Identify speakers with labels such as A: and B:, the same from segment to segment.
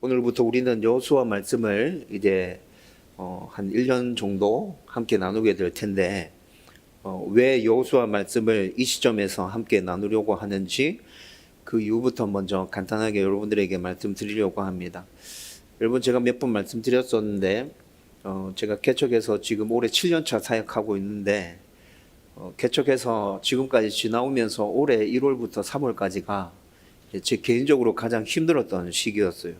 A: 오늘부터 우리는 여호수아 말씀을 이제 한 1년 정도 함께 나누게 될 텐데 왜 여호수아 말씀을 이 시점에서 함께 나누려고 하는지 그 이유부터 먼저 간단하게 여러분들에게 말씀드리려고 합니다. 여러분, 제가 몇 번 말씀드렸었는데 제가 개척해서 지금 올해 7년차 사역하고 있는데 개척해서 지금까지 지나오면서 올해 1월부터 3월까지가 제 개인적으로 가장 힘들었던 시기였어요.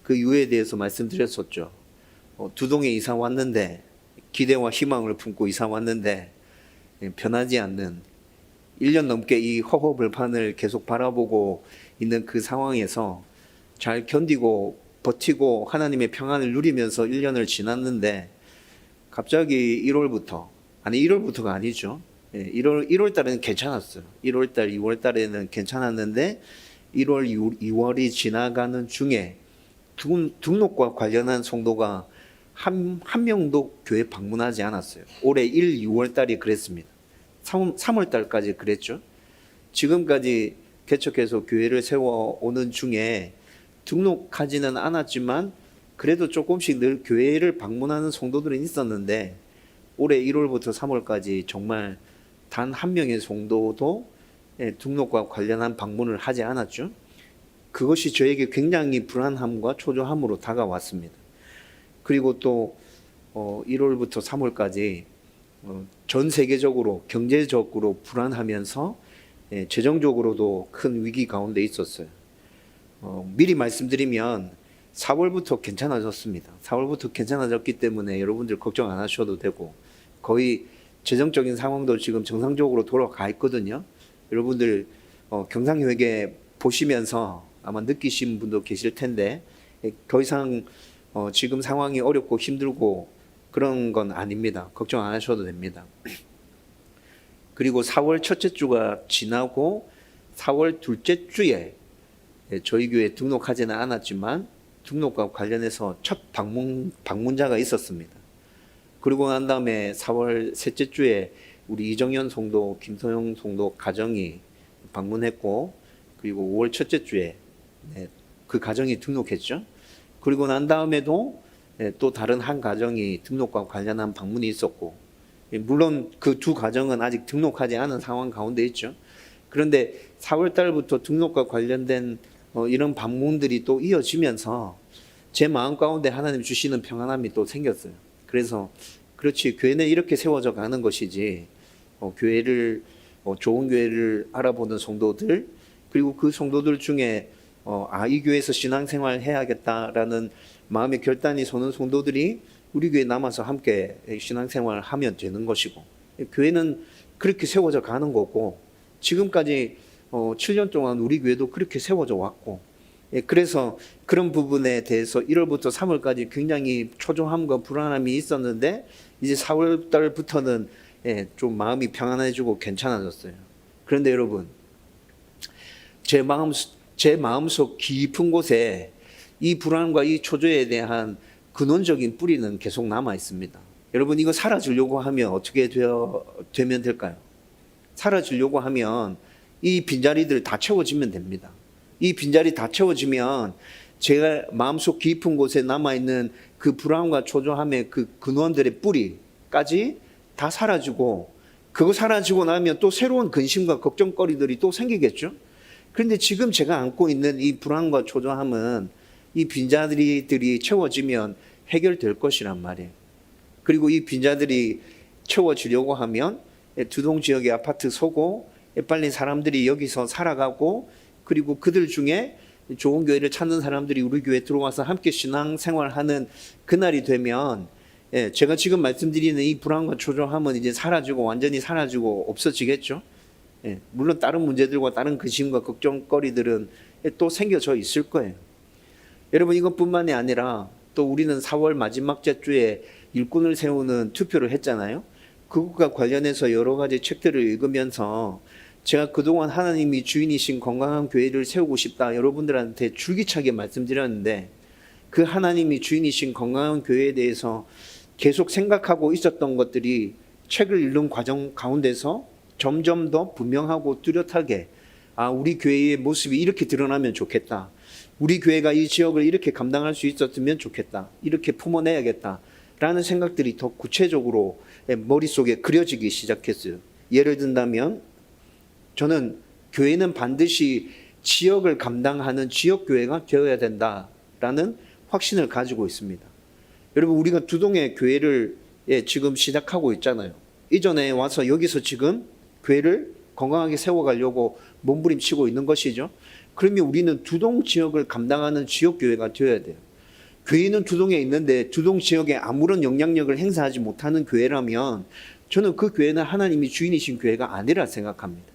A: 그 이유에 대해서 말씀드렸었죠. 두 동에 이사 왔는데, 기대와 희망을 품고 이사 왔는데 변하지 않는 1년 넘게 이 허허벌판을 계속 바라보고 있는 그 상황에서 잘 견디고 버티고 하나님의 평안을 누리면서 1년을 지났는데, 갑자기 1월부터, 아니 1월부터가 아니죠. 1월 달에는 괜찮았어요. 1월 달, 2월 달에는 괜찮았는데 1월, 2월이 지나가는 중에 등록과 관련한 성도가 한 명도 교회 방문하지 않았어요. 올해 1, 2월 달이 그랬습니다. 3월 달까지 그랬죠. 지금까지 개척해서 교회를 세워오는 중에 등록하지는 않았지만 그래도 조금씩 늘 교회를 방문하는 성도들은 있었는데, 올해 1월부터 3월까지 정말 단 한 명의 성도도 등록과 관련한 방문을 하지 않았죠. 그것이 저에게 굉장히 불안함과 초조함으로 다가왔습니다. 그리고 또 1월부터 3월까지 전 세계적으로 경제적으로 불안하면서 재정적으로도 큰 위기 가운데 있었어요. 미리 말씀드리면 4월부터 괜찮아졌습니다. 4월부터 괜찮아졌기 때문에 여러분들 걱정 안 하셔도 되고, 거의 재정적인 상황도 지금 정상적으로 돌아가 있거든요. 여러분들 경상회계 보시면서 아마 느끼신 분도 계실 텐데, 더 이상 지금 상황이 어렵고 힘들고 그런 건 아닙니다. 걱정 안 하셔도 됩니다. 그리고 4월 첫째 주가 지나고 4월 둘째 주에 저희 교회에 등록하지는 않았지만 등록과 관련해서 첫 방문자가 있었습니다. 그리고 난 다음에 4월 셋째 주에 우리 이정현 성도, 김소영 성도 가정이 방문했고, 그리고 5월 첫째 주에 그 가정이 등록했죠. 그리고 난 다음에도 또 다른 한 가정이 등록과 관련한 방문이 있었고, 물론 그 두 가정은 아직 등록하지 않은 상황 가운데 있죠. 그런데 4월 달부터 등록과 관련된 이런 방문들이 또 이어지면서 제 마음 가운데 하나님 주시는 평안함이 또 생겼어요. 그래서 그렇지, 교회는 이렇게 세워져 가는 것이지, 교회를 좋은 교회를 알아보는 성도들, 그리고 그 성도들 중에 이 교회에서 신앙생활 해야겠다라는 마음의 결단이 서는 성도들이 우리 교회에 남아서 함께 신앙생활을 하면 되는 것이고, 교회는 그렇게 세워져 가는 거고, 지금까지 7년 동안 우리 교회도 그렇게 세워져 왔고, 그래서 그런 부분에 대해서 1월부터 3월까지 굉장히 초조함과 불안함이 있었는데, 이제 4월 달부터는 좀 마음이 평안해지고 괜찮아졌어요. 그런데 여러분, 제 마음속 깊은 곳에 이 불안과 이 초조에 대한 근원적인 뿌리는 계속 남아 있습니다. 여러분, 이거 사라지려고 하면 어떻게 되면 될까요? 사라지려고 하면 이 빈자리들 다 채워지면 됩니다. 이 빈자리 다 채워지면 제가 마음속 깊은 곳에 남아있는 그 불안과 초조함의 그 근원들의 뿌리까지 다 사라지고, 그거 사라지고 나면 또 새로운 근심과 걱정거리들이 또 생기겠죠. 그런데 지금 제가 안고 있는 이 불안과 초조함은 이 빈자리들이 채워지면 해결될 것이란 말이에요. 그리고 이 빈자들이 채워지려고 하면 두동 지역의 아파트 서고 빨리 사람들이 여기서 살아가고, 그리고 그들 중에 좋은 교회를 찾는 사람들이 우리 교회에 들어와서 함께 신앙생활하는 그날이 되면 제가 지금 말씀드리는 이 불안과 초조함은 이제 사라지고 완전히 사라지고 없어지겠죠. 물론 다른 문제들과 다른 근심과 걱정거리들은 또 생겨져 있을 거예요. 여러분, 이것뿐만이 아니라 또 우리는 4월 마지막 주에 일꾼을 세우는 투표를 했잖아요. 그것과 관련해서 여러 가지 책들을 읽으면서 제가 그동안 하나님이 주인이신 건강한 교회를 세우고 싶다 여러분들한테 줄기차게 말씀드렸는데, 그 하나님이 주인이신 건강한 교회에 대해서 계속 생각하고 있었던 것들이 책을 읽는 과정 가운데서 점점 더 분명하고 뚜렷하게 우리 교회의 모습이 이렇게 드러나면 좋겠다. 우리 교회가 이 지역을 이렇게 감당할 수 있었으면 좋겠다. 이렇게 품어내야겠다. 라는 생각들이 더 구체적으로 머릿속에 그려지기 시작했어요. 예를 든다면 저는 교회는 반드시 지역을 감당하는 지역교회가 되어야 된다라는 확신을 가지고 있습니다. 여러분, 우리가 두동의 교회를 지금 시작하고 있잖아요. 이전에 와서 여기서 지금 교회를 건강하게 세워가려고 몸부림치고 있는 것이죠. 그러면 우리는 두동 지역을 감당하는 지역교회가 되어야 돼요. 교회는 두동에 있는데 두동 지역에 아무런 영향력을 행사하지 못하는 교회라면 저는 그 교회는 하나님이 주인이신 교회가 아니라 생각합니다.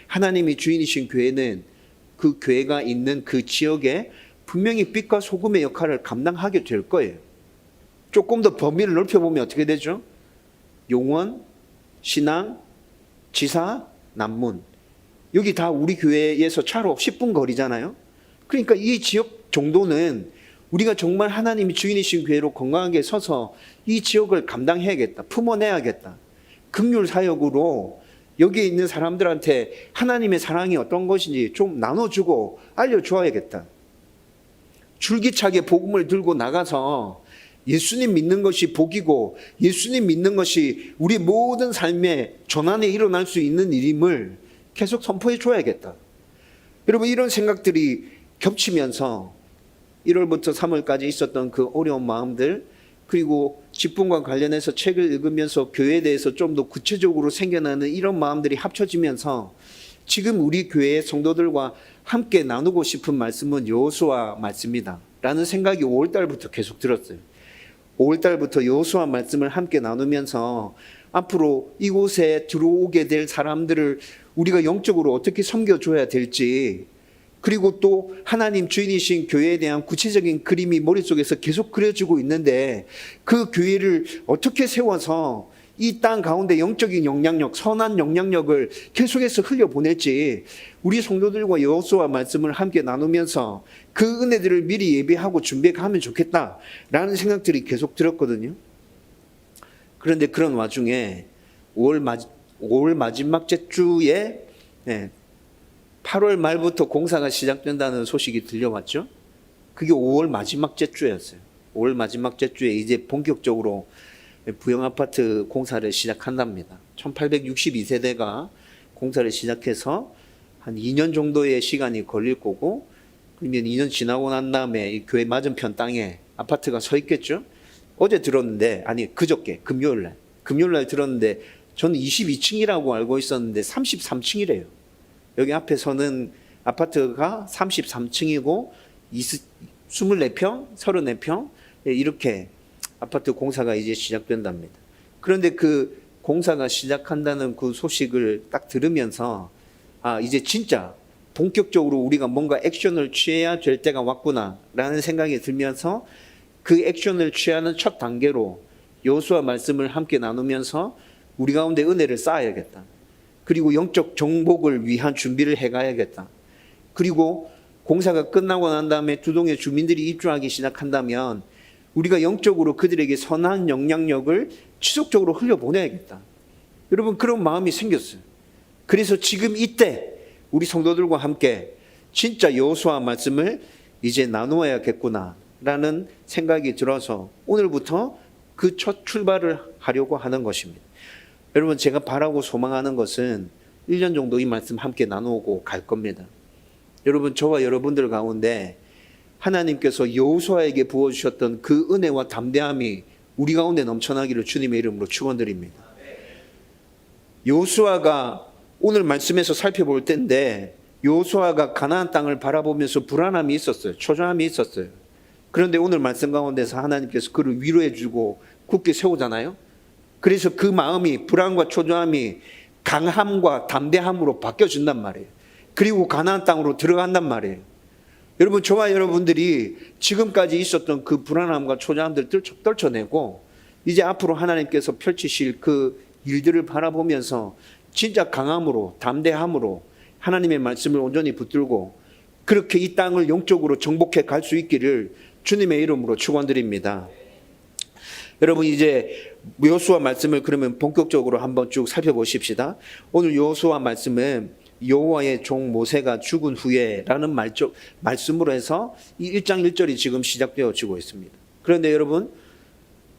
A: 하나님이 주인이신 교회는 그 교회가 있는 그 지역에 분명히 빛과 소금의 역할을 감당하게 될 거예요. 조금 더 범위를 넓혀보면 어떻게 되죠? 용원, 신앙, 지사, 남문. 여기 다 우리 교회에서 차로 10분 거리잖아요. 그러니까 이 지역 정도는 우리가 정말 하나님이 주인이신 교회로 건강하게 서서 이 지역을 감당해야겠다. 품어내야겠다. 긍휼 사역으로 여기에 있는 사람들한테 하나님의 사랑이 어떤 것인지 좀 나눠주고 알려주어야겠다. 줄기차게 복음을 들고 나가서 예수님 믿는 것이 복이고 예수님 믿는 것이 우리 모든 삶의 전환에 일어날 수 있는 일임을 계속 선포해 줘야겠다. 여러분, 이런 생각들이 겹치면서 1월부터 3월까지 있었던 그 어려운 마음들, 그리고 직분과 관련해서 책을 읽으면서 교회에 대해서 좀 더 구체적으로 생겨나는 이런 마음들이 합쳐지면서 지금 우리 교회의 성도들과 함께 나누고 싶은 말씀은 여호수아 말씀이다 라는 생각이 5월달부터 계속 들었어요. 5월달부터 여호수아 말씀을 함께 나누면서 앞으로 이곳에 들어오게 될 사람들을 우리가 영적으로 어떻게 섬겨줘야 될지, 그리고 또 하나님 주인이신 교회에 대한 구체적인 그림이 머릿속에서 계속 그려지고 있는데 그 교회를 어떻게 세워서 이 땅 가운데 영적인 영향력, 선한 영향력을 계속해서 흘려보낼지 우리 성도들과 여호수아 말씀을 함께 나누면서 그 은혜들을 미리 예비하고 준비하면 좋겠다라는 생각들이 계속 들었거든요. 그런데 그런 와중에 5월 마지막 주에 8월 말부터 공사가 시작된다는 소식이 들려왔죠. 그게 5월 마지막 주였어요. 5월 마지막 주에 이제 본격적으로 부영아파트 공사를 시작한답니다. 1862세대가 공사를 시작해서 한 2년 정도의 시간이 걸릴 거고, 그러면 2년 지나고 난 다음에 이 교회 맞은편 땅에 아파트가 서 있겠죠. 어제 들었는데, 아니 그저께 금요일날 들었는데 저는 22층이라고 알고 있었는데 33층이래요. 여기 앞에 서는 아파트가 33층이고 24평, 34평 이렇게 아파트 공사가 이제 시작된답니다. 그런데 그 공사가 시작한다는 그 소식을 딱 들으면서 이제 진짜 본격적으로 우리가 뭔가 액션을 취해야 될 때가 왔구나라는 생각이 들면서 그 액션을 취하는 첫 단계로 여호수아 말씀을 함께 나누면서 우리 가운데 은혜를 쌓아야겠다. 그리고 영적 정복을 위한 준비를 해가야겠다. 그리고 공사가 끝나고 난 다음에 두동의 주민들이 입주하기 시작한다면 우리가 영적으로 그들에게 선한 영향력을 지속적으로 흘려보내야겠다. 여러분, 그런 마음이 생겼어요. 그래서 지금 이때 우리 성도들과 함께 진짜 여호수아 말씀을 이제 나누어야겠구나라는 생각이 들어서 오늘부터 그 첫 출발을 하려고 하는 것입니다. 여러분, 제가 바라고 소망하는 것은 1년 정도 이 말씀 함께 나누고 갈 겁니다. 여러분, 저와 여러분들 가운데 하나님께서 여호수아에게 부어주셨던 그 은혜와 담대함이 우리 가운데 넘쳐나기를 주님의 이름으로 축원드립니다. 여호수아가 오늘 말씀에서 살펴볼 텐데 여호수아가 가나안 땅을 바라보면서 불안함이 있었어요. 초조함이 있었어요. 그런데 오늘 말씀 가운데서 하나님께서 그를 위로해 주고 굳게 세우잖아요. 그래서 그 마음이, 불안과 초조함이 강함과 담대함으로 바뀌어준단 말이에요. 그리고 가나안 땅으로 들어간단 말이에요. 여러분, 저와 여러분들이 지금까지 있었던 그 불안함과 초조함들을 떨쳐내고 이제 앞으로 하나님께서 펼치실 그 일들을 바라보면서 진짜 강함으로, 담대함으로 하나님의 말씀을 온전히 붙들고 그렇게 이 땅을 영적으로 정복해 갈 수 있기를 주님의 이름으로 축원드립니다. 여러분, 이제 여호수아 말씀을 그러면 본격적으로 한번 쭉 살펴보십시다. 오늘 여호수아 말씀은 여호와의 종 모세가 죽은 후에라는 말씀으로 해서 이 1장 1절이 지금 시작되어지고 있습니다. 그런데 여러분,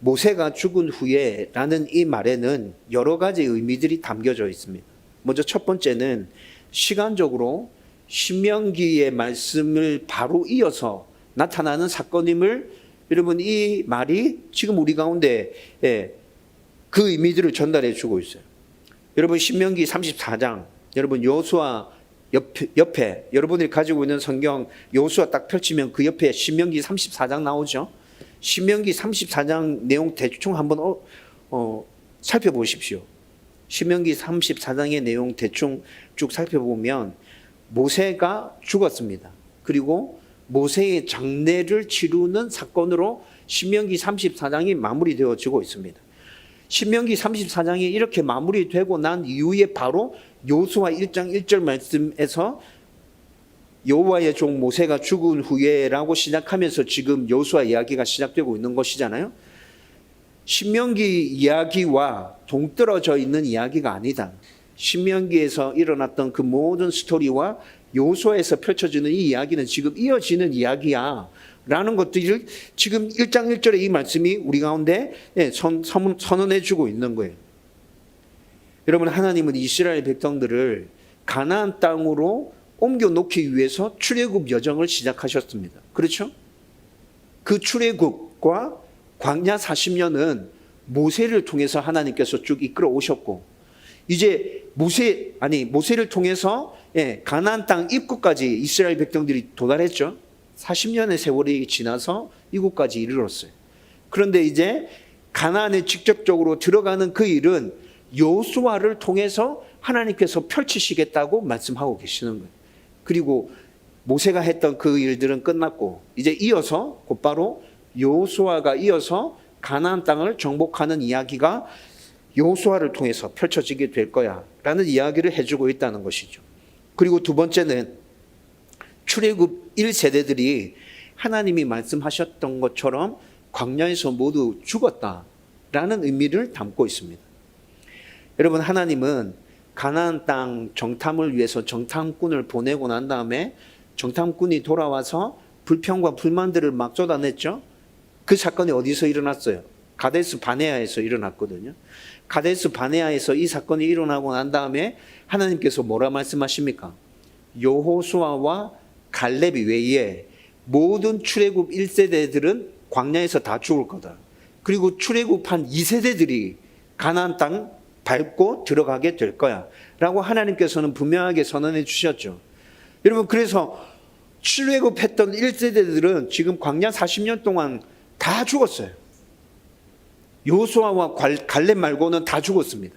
A: 모세가 죽은 후에라는 이 말에는 여러 가지 의미들이 담겨져 있습니다. 먼저 첫 번째는 시간적으로 신명기의 말씀을 바로 이어서 나타나는 사건임을, 여러분, 이 말이 지금 우리 가운데 그 의미들을 전달해 주고 있어요. 여러분, 신명기 34장, 여러분 여호수아 옆에 여러분이 가지고 있는 성경 여호수아 딱 펼치면 그 옆에 신명기 34장 나오죠. 신명기 34장 내용 대충 한번 살펴보십시오. 신명기 34장의 내용 대충 쭉 살펴보면 모세가 죽었습니다. 그리고 모세의 장례를 치르는 사건으로 신명기 34장이 마무리되어지고 있습니다. 신명기 34장이 이렇게 마무리되고 난 이후에 바로 여호수아 1장 1절 말씀에서 여호와의 종 모세가 죽은 후에라고 시작하면서 지금 여호수아 이야기가 시작되고 있는 것이잖아요. 신명기 이야기와 동떨어져 있는 이야기가 아니다. 신명기에서 일어났던 그 모든 스토리와 여호수아에서 펼쳐지는 이 이야기는 지금 이어지는 이야기야 라는 것들을 지금 1장 1절의 이 말씀이 우리 가운데 선언해 주고 있는 거예요. 여러분, 하나님은 이스라엘 백성들을 가나안 땅으로 옮겨 놓기 위해서 출애굽 여정을 시작하셨습니다. 그렇죠? 그 출애굽과 광야 40년은 모세를 통해서 하나님께서 쭉 이끌어 오셨고, 이제 모세를 통해서 가나안 땅 입구까지 이스라엘 백성들이 도달했죠. 40년의 세월이 지나서 이곳까지 이르렀어요. 그런데 이제 가나안에 직접적으로 들어가는 그 일은 여호수아를 통해서 하나님께서 펼치시겠다고 말씀하고 계시는 거예요. 그리고 모세가 했던 그 일들은 끝났고 이제 이어서 곧바로 여호수아가 이어서 가나안 땅을 정복하는 이야기가 여호수아를 통해서 펼쳐지게 될 거야 라는 이야기를 해주고 있다는 것이죠. 그리고 두 번째는 출애굽 1세대들이 하나님이 말씀하셨던 것처럼 광야에서 모두 죽었다라는 의미를 담고 있습니다. 여러분, 하나님은 가나안 땅 정탐을 위해서 정탐꾼을 보내고 난 다음에 정탐꾼이 돌아와서 불평과 불만들을 막 쏟아냈죠. 그 사건이 어디서 일어났어요? 가데스 바네아에서 일어났거든요. 가데스 바네아에서 이 사건이 일어나고 난 다음에 하나님께서 뭐라 말씀하십니까? 여호수아와 갈렙이 외에 모든 출애굽 1세대들은 광야에서 다 죽을 거다. 그리고 출애굽한 2세대들이 가나안 땅 밟고 들어가게 될 거야 라고 하나님께서는 분명하게 선언해 주셨죠. 여러분, 그래서 출애굽했던 1세대들은 지금 광야 40년 동안 다 죽었어요. 여호수아와 갈렙 말고는 다 죽었습니다.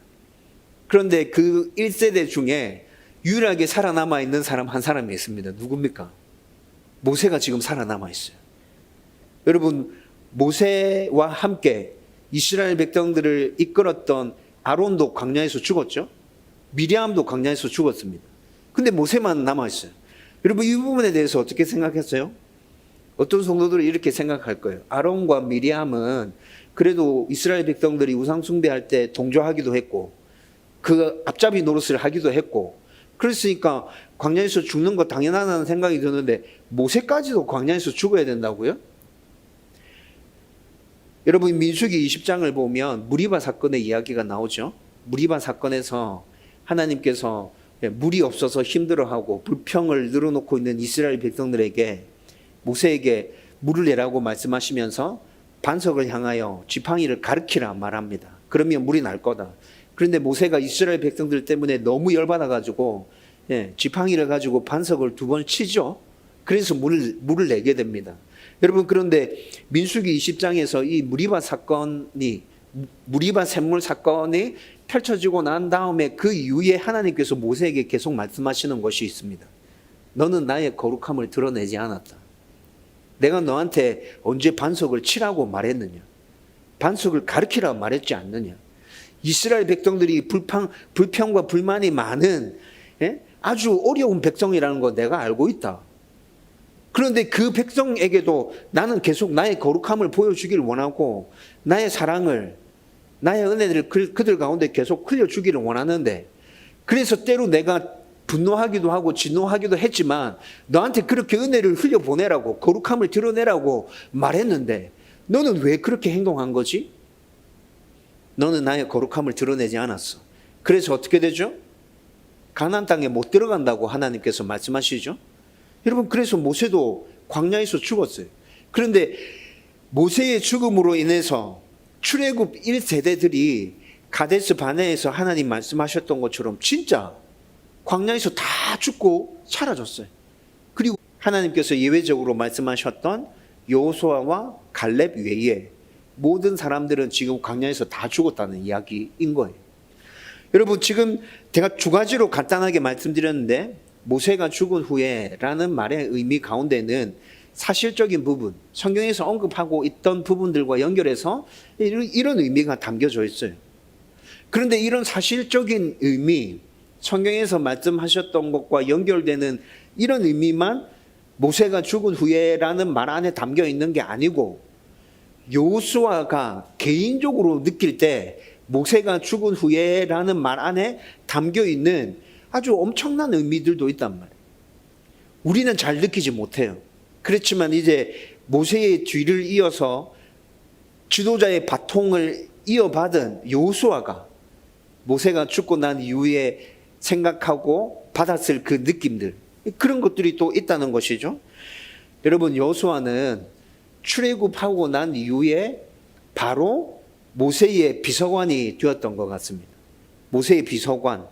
A: 그런데 그 1세대 중에 유일하게 살아남아 있는 사람 한 사람이 있습니다. 누굽니까? 모세가 지금 살아남아 있어요. 여러분, 모세와 함께 이스라엘 백성들을 이끌었던 아론도 광야에서 죽었죠. 미리암도 광야에서 죽었습니다. 근데 모세만 남아 있어요. 여러분, 이 부분에 대해서 어떻게 생각했어요? 어떤 성도들이 이렇게 생각할 거예요. 아론과 미리암은 그래도 이스라엘 백성들이 우상 숭배할 때 동조하기도 했고 그 앞잡이 노릇을 하기도 했고 그랬으니까 광야에서 죽는 거 당연하다는 생각이 드는데 모세까지도 광야에서 죽어야 된다고요? 여러분, 민수기 20장을 보면 무리바 사건의 이야기가 나오죠. 무리바 사건에서 하나님께서 물이 없어서 힘들어하고 불평을 늘어놓고 있는 이스라엘 백성들에게 모세에게 물을 내라고 말씀하시면서 반석을 향하여 지팡이를 가르치라 말합니다. 그러면 물이 날 거다. 그런데 모세가 이스라엘 백성들 때문에 너무 열받아가지고 지팡이를 가지고 반석을 2번 치죠. 그래서 물을 내게 됩니다. 여러분, 그런데 민수기 20장에서 이 무리바 샘물 사건이 펼쳐지고 난 다음에 그 이후에 하나님께서 모세에게 계속 말씀하시는 것이 있습니다. 너는 나의 거룩함을 드러내지 않았다. 내가 너한테 언제 반석을 치라고 말했느냐? 반석을 가르치라 말했지 않느냐? 이스라엘 백성들이 불평과 불만이 많은 아주 어려운 백성이라는 거 내가 알고 있다. 그런데 그 백성에게도 나는 계속 나의 거룩함을 보여주기를 원하고 나의 사랑을, 나의 은혜를 그들 가운데 계속 흘려주기를 원하는데 그래서 때로 내가 분노하기도 하고 진노하기도 했지만 너한테 그렇게 은혜를 흘려보내라고 거룩함을 드러내라고 말했는데 너는 왜 그렇게 행동한 거지? 너는 나의 거룩함을 드러내지 않았어. 그래서 어떻게 되죠? 가나안 땅에 못 들어간다고 하나님께서 말씀하시죠. 여러분, 그래서 모세도 광야에서 죽었어요. 그런데 모세의 죽음으로 인해서 출애굽 1세대들이 가데스 바네에서 하나님 말씀하셨던 것처럼 진짜 광야에서 다 죽고 사라졌어요. 그리고 하나님께서 예외적으로 말씀하셨던 여호수아와 갈렙 외에 모든 사람들은 지금 광야에서 다 죽었다는 이야기인 거예요. 여러분, 지금 제가 두 가지로 간단하게 말씀드렸는데 모세가 죽은 후에 라는 말의 의미 가운데는 사실적인 부분, 성경에서 언급하고 있던 부분들과 연결해서 이런 의미가 담겨져 있어요. 그런데 이런 사실적인 의미, 성경에서 말씀하셨던 것과 연결되는 이런 의미만 모세가 죽은 후에라는 말 안에 담겨 있는 게 아니고 여호수아가 개인적으로 느낄 때 모세가 죽은 후에라는 말 안에 담겨 있는 아주 엄청난 의미들도 있단 말이에요. 우리는 잘 느끼지 못해요. 그렇지만 이제 모세의 뒤를 이어서 지도자의 바통을 이어받은 여호수아가 모세가 죽고 난 이후에 생각하고 받았을 그 느낌들, 그런 것들이 또 있다는 것이죠. 여러분, 여호수아는 출애굽하고 난 이후에 바로 모세의 비서관이 되었던 것 같습니다. 모세의 비서관,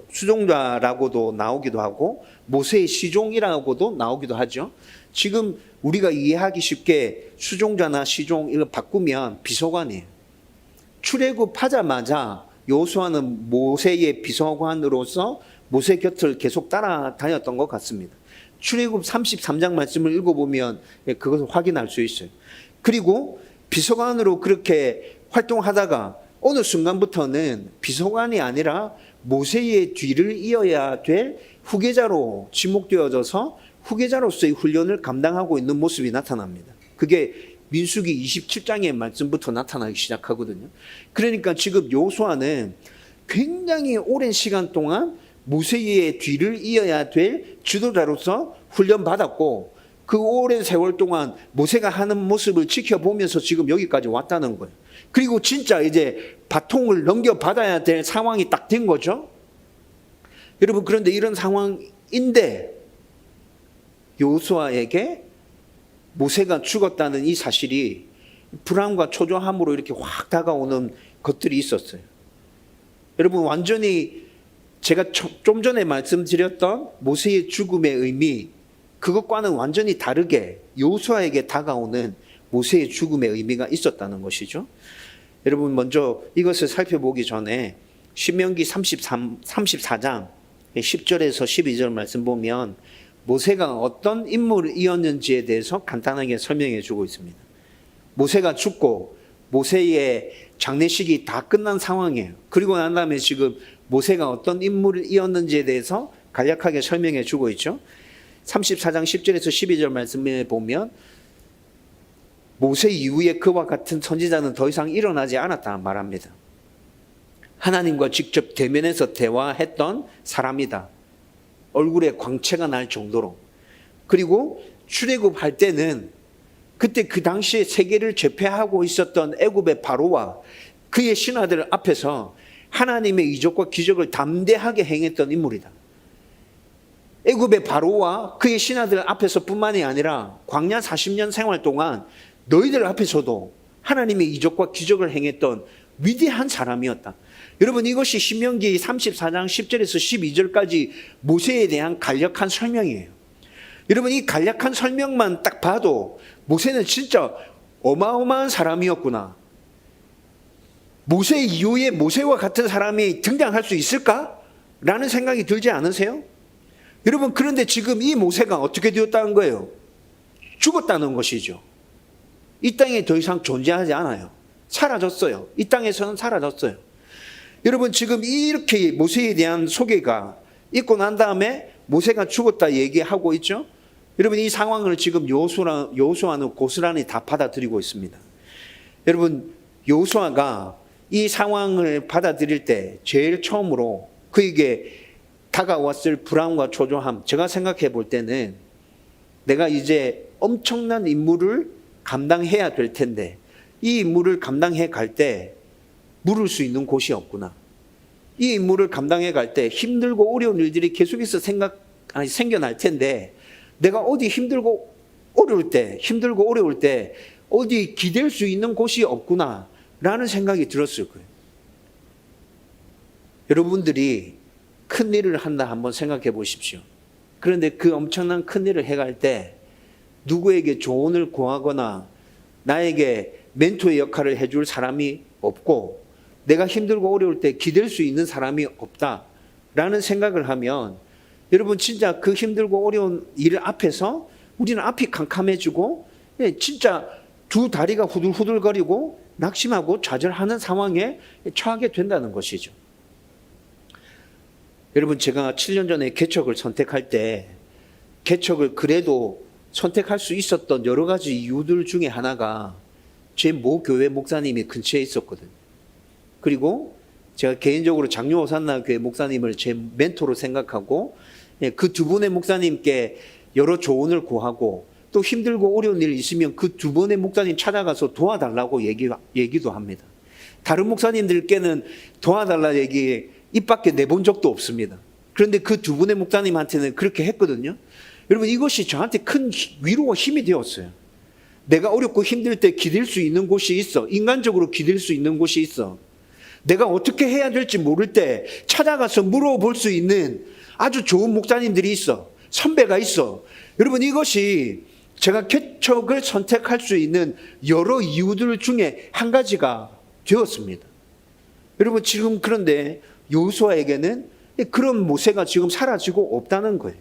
A: 수종자라고도 나오기도 하고 모세의 시종이라고도 나오기도 하죠. 지금 우리가 이해하기 쉽게 수종자나 시종 이거 바꾸면 비서관이에요. 출애굽하자마자 여호수아는 모세의 비서관으로서 모세 곁을 계속 따라다녔던 것 같습니다. 출애굽 33장 말씀을 읽어보면 그것을 확인할 수 있어요. 그리고 비서관으로 그렇게 활동하다가 어느 순간부터는 비서관이 아니라 모세의 뒤를 이어야 될 후계자로 지목되어져서 후계자로서의 훈련을 감당하고 있는 모습이 나타납니다. 그게 민수기 27장의 말씀부터 나타나기 시작하거든요. 그러니까 지금 여호수아는 굉장히 오랜 시간 동안 모세의 뒤를 이어야 될 지도자로서 훈련받았고 그 오랜 세월 동안 모세가 하는 모습을 지켜보면서 지금 여기까지 왔다는 거예요. 그리고 진짜 이제 바통을 넘겨받아야 될 상황이 딱 된 거죠. 여러분, 그런데 이런 상황인데 여호수아에게 모세가 죽었다는 이 사실이 불안과 초조함으로 이렇게 확 다가오는 것들이 있었어요. 여러분, 완전히 제가 좀 전에 말씀드렸던 모세의 죽음의 의미, 그것과는 완전히 다르게 여호수아에게 다가오는 모세의 죽음의 의미가 있었다는 것이죠. 여러분, 먼저 이것을 살펴보기 전에 신명기 34장 10절에서 12절 말씀 보면 모세가 어떤 인물이었는지에 대해서 간단하게 설명해 주고 있습니다. 모세가 죽고 모세의 장례식이 다 끝난 상황이에요. 그리고 난 다음에 지금 모세가 어떤 인물이었는지에 대해서 간략하게 설명해 주고 있죠. 34장 10절에서 12절 말씀에 보면 모세 이후에 그와 같은 선지자는 더 이상 일어나지 않았다 말합니다. 하나님과 직접 대면해서 대화했던 사람이다. 얼굴에 광채가 날 정도로. 그리고 출애굽할 때는 그때 그 당시에 세계를 제패하고 있었던 애굽의 바로와 그의 신하들 앞에서 하나님의 이적과 기적을 담대하게 행했던 인물이다. 애굽의 바로와 그의 신하들 앞에서 뿐만이 아니라 광야 40년 생활 동안 너희들 앞에서도 하나님의 이적과 기적을 행했던 위대한 사람이었다. 여러분, 이것이 신명기 34장 10절에서 12절까지 모세에 대한 간략한 설명이에요. 여러분, 이 간략한 설명만 딱 봐도 모세는 진짜 어마어마한 사람이었구나. 모세 이후에 모세와 같은 사람이 등장할 수 있을까? 라는 생각이 들지 않으세요? 여러분, 그런데 지금 이 모세가 어떻게 되었다는 거예요? 죽었다는 것이죠. 이 땅에 더 이상 존재하지 않아요. 사라졌어요. 이 땅에서는 사라졌어요. 여러분, 지금 이렇게 모세에 대한 소개가 있고 난 다음에 모세가 죽었다 얘기하고 있죠. 여러분, 이 상황을 지금 여호수아는 고스란히 다 받아들이고 있습니다. 여러분, 여호수아가 이 상황을 받아들일 때 제일 처음으로 그에게 다가왔을 불안과 초조함, 제가 생각해 볼 때는 내가 이제 엄청난 임무를 감당해야 될 텐데 이 임무를 감당해 갈 때 물을 수 있는 곳이 없구나. 이 임무를 감당해 갈 때 힘들고 어려운 일들이 계속해서 생겨날 텐데 내가 어디 힘들고 어려울 때 어디 기댈 수 있는 곳이 없구나 라는 생각이 들었을 거예요. 여러분들이 큰 일을 한다 한번 생각해 보십시오. 그런데 그 엄청난 큰 일을 해갈 때 누구에게 조언을 구하거나 나에게 멘토의 역할을 해줄 사람이 없고 내가 힘들고 어려울 때 기댈 수 있는 사람이 없다라는 생각을 하면 여러분 진짜 그 힘들고 어려운 일 앞에서 우리는 앞이 캄캄해지고 진짜 두 다리가 후들후들거리고 낙심하고 좌절하는 상황에 처하게 된다는 것이죠. 여러분 제가 7년 전에 개척을 선택할 때 개척을 그래도 선택할 수 있었던 여러 가지 이유들 중에 하나가 제 모 교회 목사님이 근처에 있었거든요. 그리고 제가 개인적으로 장로 호산나 교회 목사님을 제 멘토로 생각하고 그 두 분의 목사님께 여러 조언을 구하고 또 힘들고 어려운 일 있으면 그 두 분의 목사님 찾아가서 도와달라고 얘기도 합니다. 다른 목사님들께는 도와달라 얘기 입 밖에 내본 적도 없습니다. 그런데 그 두 분의 목사님한테는 그렇게 했거든요. 여러분 이것이 저한테 큰 위로와 힘이 되었어요. 내가 어렵고 힘들 때 기댈 수 있는 곳이 있어. 인간적으로 기댈 수 있는 곳이 있어. 내가 어떻게 해야 될지 모를 때 찾아가서 물어볼 수 있는 아주 좋은 목사님들이 있어. 선배가 있어. 여러분 이것이 제가 개척을 선택할 수 있는 여러 이유들 중에 한 가지가 되었습니다. 여러분 지금 그런데 여호수아에게는 그런 모세가 지금 사라지고 없다는 거예요.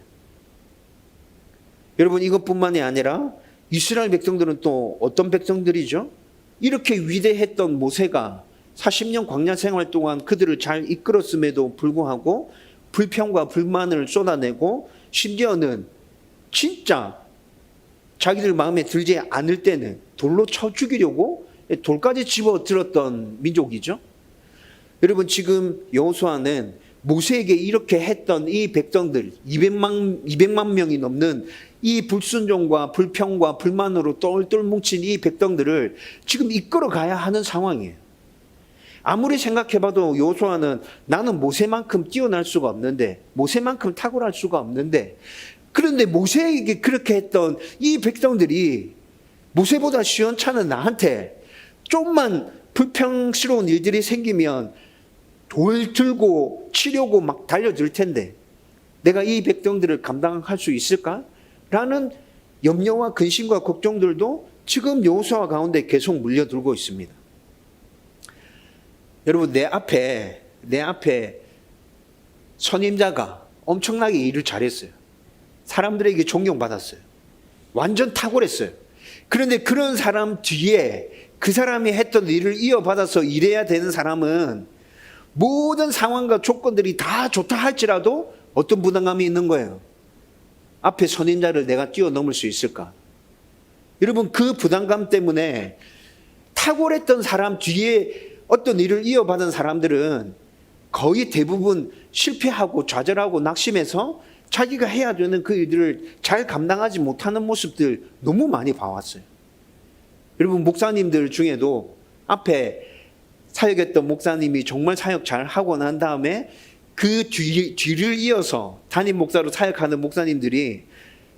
A: 여러분 이것뿐만이 아니라 이스라엘 백성들은 또 어떤 백성들이죠? 이렇게 위대했던 모세가 40년 광야 생활 동안 그들을 잘 이끌었음에도 불구하고 불평과 불만을 쏟아내고 심지어는 진짜 자기들 마음에 들지 않을 때는 돌로 쳐 죽이려고 돌까지 집어들었던 민족이죠. 여러분 지금 여호수아는 모세에게 이렇게 했던 이 백성들 200만 명이 넘는 이 불순종과 불평과 불만으로 똘똘 뭉친 이 백성들을 지금 이끌어 가야 하는 상황이에요. 아무리 생각해봐도 여호수아는 나는 모세만큼 뛰어날 수가 없는데 모세만큼 탁월할 수가 없는데 그런데 모세에게 그렇게 했던 이 백성들이 모세보다 시원찮은 나한테 좀만 불평스러운 일들이 생기면 돌 들고 치려고 막 달려들 텐데 내가 이 백성들을 감당할 수 있을까? 라는 염려와 근심과 걱정들도 지금 여호수아 가운데 계속 물려들고 있습니다. 여러분 내 앞에 선임자가 엄청나게 일을 잘했어요. 사람들에게 존경받았어요. 완전 탁월했어요. 그런데 그런 사람 뒤에 그 사람이 했던 일을 이어받아서 일해야 되는 사람은 모든 상황과 조건들이 다 좋다 할지라도 어떤 부담감이 있는 거예요. 앞에 선임자를 내가 뛰어넘을 수 있을까? 여러분 그 부담감 때문에 탁월했던 사람 뒤에 어떤 일을 이어받은 사람들은 거의 대부분 실패하고 좌절하고 낙심해서 자기가 해야 되는 그 일들을 잘 감당하지 못하는 모습들 너무 많이 봐왔어요. 여러분 목사님들 중에도 앞에 사역했던 목사님이 정말 사역 잘 하고 난 다음에 그 뒤를 이어서 담임 목사로 사역하는 목사님들이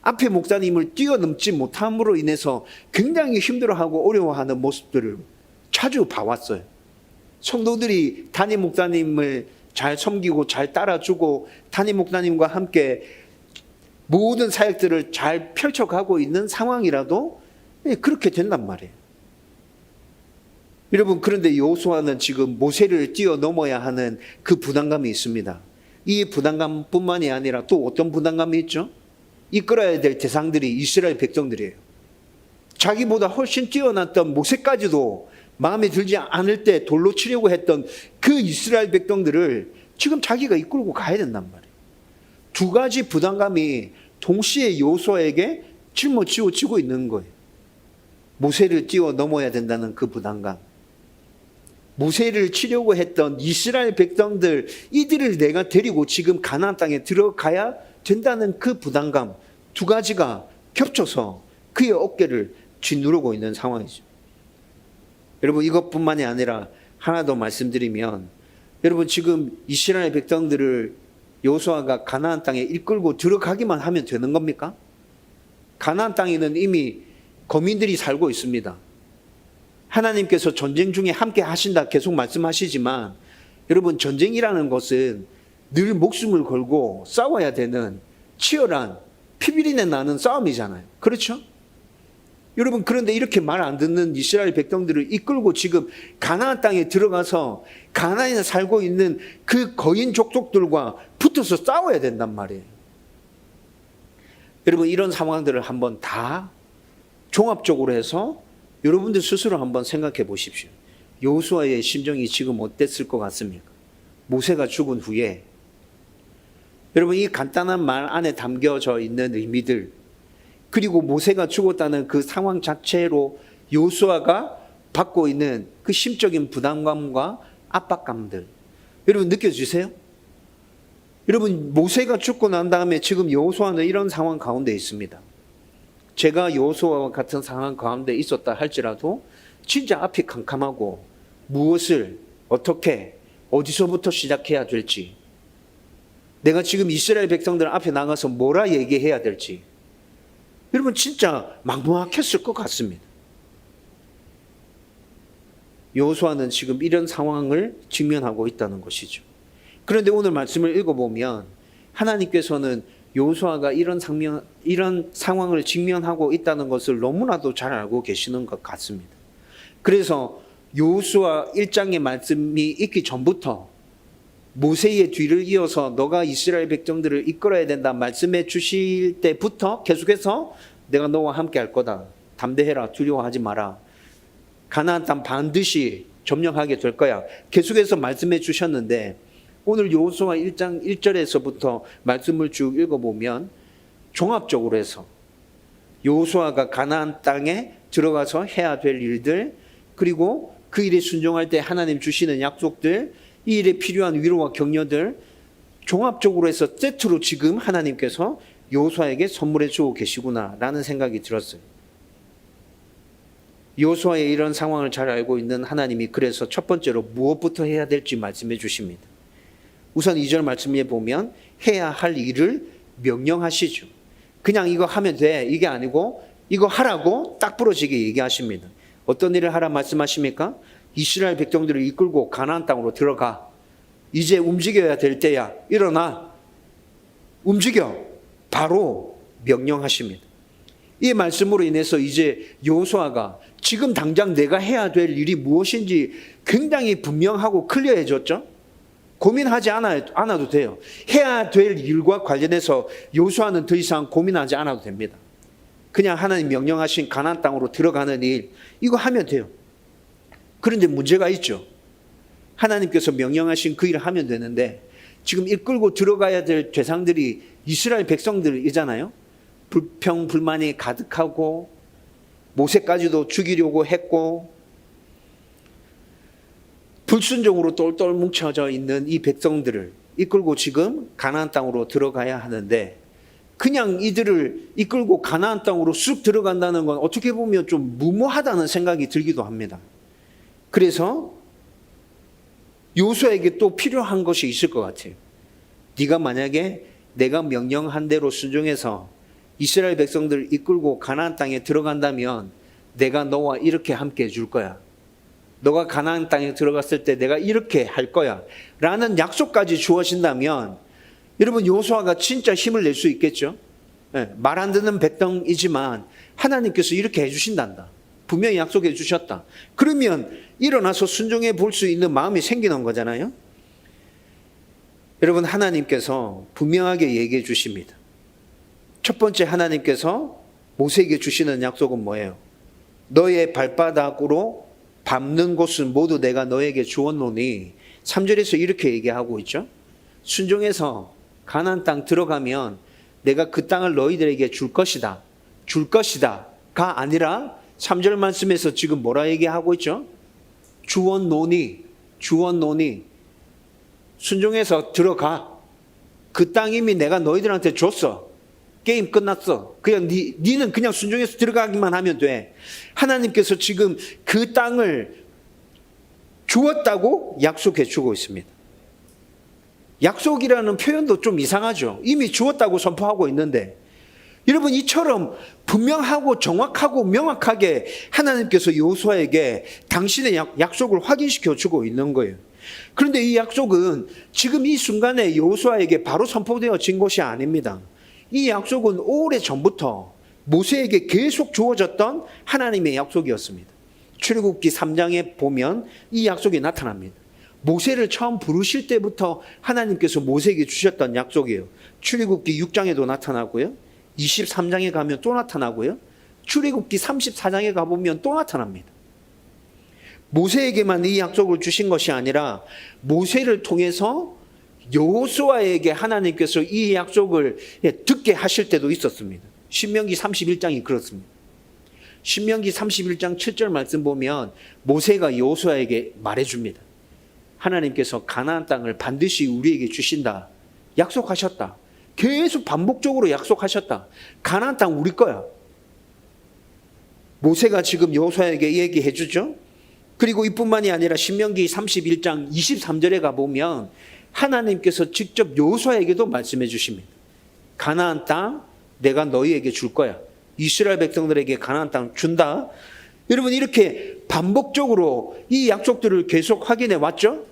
A: 앞에 목사님을 뛰어넘지 못함으로 인해서 굉장히 힘들어하고 어려워하는 모습들을 자주 봐왔어요. 성도들이 담임 목사님을 잘 섬기고 잘 따라주고 담임 목사님과 함께 모든 사역들을 잘 펼쳐가고 있는 상황이라도 그렇게 된단 말이에요. 여러분 그런데 여호수아는 지금 모세를 뛰어넘어야 하는 그 부담감이 있습니다. 이 부담감뿐만이 아니라 또 어떤 부담감이 있죠? 이끌어야 될 대상들이 이스라엘 백성들이에요. 자기보다 훨씬 뛰어났던 모세까지도 마음에 들지 않을 때 돌로 치려고 했던 그 이스라엘 백성들을 지금 자기가 이끌고 가야 된단 말이에요. 두 가지 부담감이 동시에 여호수아에게 짊어지고 있는 거예요. 모세를 뛰어넘어야 된다는 그 부담감. 모세를 치려고 했던 이스라엘 백성들, 이들을 내가 데리고 지금 가나안 땅에 들어가야 된다는 그 부담감, 두 가지가 겹쳐서 그의 어깨를 쥐누르고 있는 상황이죠. 여러분, 이것뿐만이 아니라 하나 더 말씀드리면, 여러분 지금 이스라엘 백성들을 여호수아가 가나안 땅에 이끌고 들어가기만 하면 되는 겁니까? 가나안 땅에는 이미 거민들이 살고 있습니다. 하나님께서 전쟁 중에 함께 하신다 계속 말씀하시지만, 여러분 전쟁이라는 것은 늘 목숨을 걸고 싸워야 되는 치열한 피비린내 나는 싸움이잖아요. 그렇죠? 여러분, 그런데 이렇게 말 안 듣는 이스라엘 백성들을 이끌고 지금 가나안 땅에 들어가서 가나안에 살고 있는 그 거인 족속들과 붙어서 싸워야 된단 말이에요. 여러분, 이런 상황들을 한번 다 종합적으로 해서 여러분들 스스로 한번 생각해 보십시오. 여호수아의 심정이 지금 어땠을 것 같습니까? 모세가 죽은 후에, 여러분 이 간단한 말 안에 담겨져 있는 의미들, 그리고 모세가 죽었다는 그 상황 자체로 여호수아가 받고 있는 그 심적인 부담감과 압박감들, 여러분 느껴지세요? 여러분, 모세가 죽고 난 다음에 지금 여호수아는 이런 상황 가운데 있습니다. 제가 여호수아와 같은 상황 가운데 있었다 할지라도 진짜 앞이 캄캄하고 무엇을 어떻게 어디서부터 시작해야 될지, 내가 지금 이스라엘 백성들 앞에 나가서 뭐라 얘기해야 될지, 여러분 진짜 막막했을 것 같습니다. 여호수아는 지금 이런 상황을 직면하고 있다는 것이죠. 그런데 오늘 말씀을 읽어보면 하나님께서는 여호수아가 이런 상황을 직면하고 있다는 것을 너무나도 잘 알고 계시는 것 같습니다. 그래서 여호수아 1장의 말씀이 있기 전부터 모세의 뒤를 이어서 너가 이스라엘 백성들을 이끌어야 된다 말씀해 주실 때부터 계속해서 내가 너와 함께 할 거다, 담대해라, 두려워하지 마라, 가나안 땅 반드시 점령하게 될 거야, 계속해서 말씀해 주셨는데, 오늘 여호수아 1장 1절에서부터 말씀을 쭉 읽어보면 종합적으로 해서 여호수아가 가나안 땅에 들어가서 해야 될 일들, 그리고 그 일에 순종할 때 하나님 주시는 약속들, 이 일에 필요한 위로와 격려들, 종합적으로 해서 세트로 지금 하나님께서 여호수아에게 선물해 주고 계시구나라는 생각이 들었어요. 여호수아의 이런 상황을 잘 알고 있는 하나님이 그래서 첫 번째로 무엇부터 해야 될지 말씀해 주십니다. 우선 2절 말씀에 보면 해야 할 일을 명령하시죠. 그냥 이거 하면 돼, 이게 아니고 이거 하라고 딱 부러지게 얘기하십니다. 어떤 일을 하라 말씀하십니까? 이스라엘 백성들을 이끌고 가나안 땅으로 들어가. 이제 움직여야 될 때야. 일어나. 움직여. 바로 명령하십니다. 이 말씀으로 인해서 이제 여호수아가 지금 당장 내가 해야 될 일이 무엇인지 굉장히 분명하고 클리어해졌죠. 고민하지 않아도 돼요. 해야 될 일과 관련해서 여호수아는 더 이상 고민하지 않아도 됩니다. 그냥 하나님 명령하신 가나안 땅으로 들어가는 일, 이거 하면 돼요. 그런데 문제가 있죠. 하나님께서 명령하신 그 일을 하면 되는데 지금 이끌고 들어가야 될 대상들이 이스라엘 백성들이잖아요. 불평, 불만이 가득하고 모세까지도 죽이려고 했고 불순종으로 똘똘 뭉쳐져 있는 이 백성들을 이끌고 지금 가나안 땅으로 들어가야 하는데, 그냥 이들을 이끌고 가나안 땅으로 쑥 들어간다는 건 어떻게 보면 좀 무모하다는 생각이 들기도 합니다. 그래서 여호수아에게 또 필요한 것이 있을 것 같아요. 네가 만약에 내가 명령한 대로 순종해서 이스라엘 백성들을 이끌고 가나안 땅에 들어간다면 내가 너와 이렇게 함께 해줄 거야. 너가 가나안 땅에 들어갔을 때 내가 이렇게 할 거야 라는 약속까지 주어진다면 여러분 여호수아가 진짜 힘을 낼 수 있겠죠. 말 안 듣는 백성이지만 하나님께서 이렇게 해주신단다, 분명히 약속해 주셨다. 그러면 일어나서 순종해 볼 수 있는 마음이 생기는 거잖아요. 여러분, 하나님께서 분명하게 얘기해 주십니다. 첫 번째, 하나님께서 모세에게 주시는 약속은 뭐예요? 너의 발바닥으로 밟는 곳은 모두 내가 너에게 주었노니, 3절에서 이렇게 얘기하고 있죠. 순종해서 가나안 땅 들어가면 내가 그 땅을 너희들에게 줄 것이다. 줄 것이다가 아니라 3절 말씀에서 지금 뭐라 얘기하고 있죠? 주었노니, 주었노니 순종해서 들어가. 그 땅 이미 내가 너희들한테 줬어. 게임 끝났어. 그냥 니는 그냥 순종해서 들어가기만 하면 돼. 하나님께서 지금 그 땅을 주었다고 약속해 주고 있습니다. 약속이라는 표현도 좀 이상하죠. 이미 주었다고 선포하고 있는데, 여러분 이처럼 분명하고 정확하고 명확하게 하나님께서 여호수아에게 당신의 약속을 확인시켜 주고 있는 거예요. 그런데 이 약속은 지금 이 순간에 여호수아에게 바로 선포되어진 것이 아닙니다. 이 약속은 오래전부터 모세에게 계속 주어졌던 하나님의 약속이었습니다. 출애굽기 3장에 보면 이 약속이 나타납니다. 모세를 처음 부르실 때부터 하나님께서 모세에게 주셨던 약속이에요. 출애굽기 6장에도 나타나고요. 23장에 가면 또 나타나고요. 출애굽기 34장에 가보면 또 나타납니다. 모세에게만 이 약속을 주신 것이 아니라 모세를 통해서 여호수아에게 하나님께서 이 약속을 듣게 하실 때도 있었습니다. 신명기 31장이 그렇습니다. 신명기 31장 7절 말씀 보면 모세가 여호수아에게 말해줍니다. 하나님께서 가나안 땅을 반드시 우리에게 주신다. 약속하셨다. 계속 반복적으로 약속하셨다. 가나안 땅 우리 거야. 모세가 지금 여호수아에게 얘기해 주죠. 그리고 이뿐만이 아니라 신명기 31장 23절에 가보면 하나님께서 직접 여호수아에게도 말씀해 주십니다. 가나안 땅 내가 너희에게 줄 거야. 이스라엘 백성들에게 가나안 땅 준다. 여러분 이렇게 반복적으로 이 약속들을 계속 확인해 왔죠.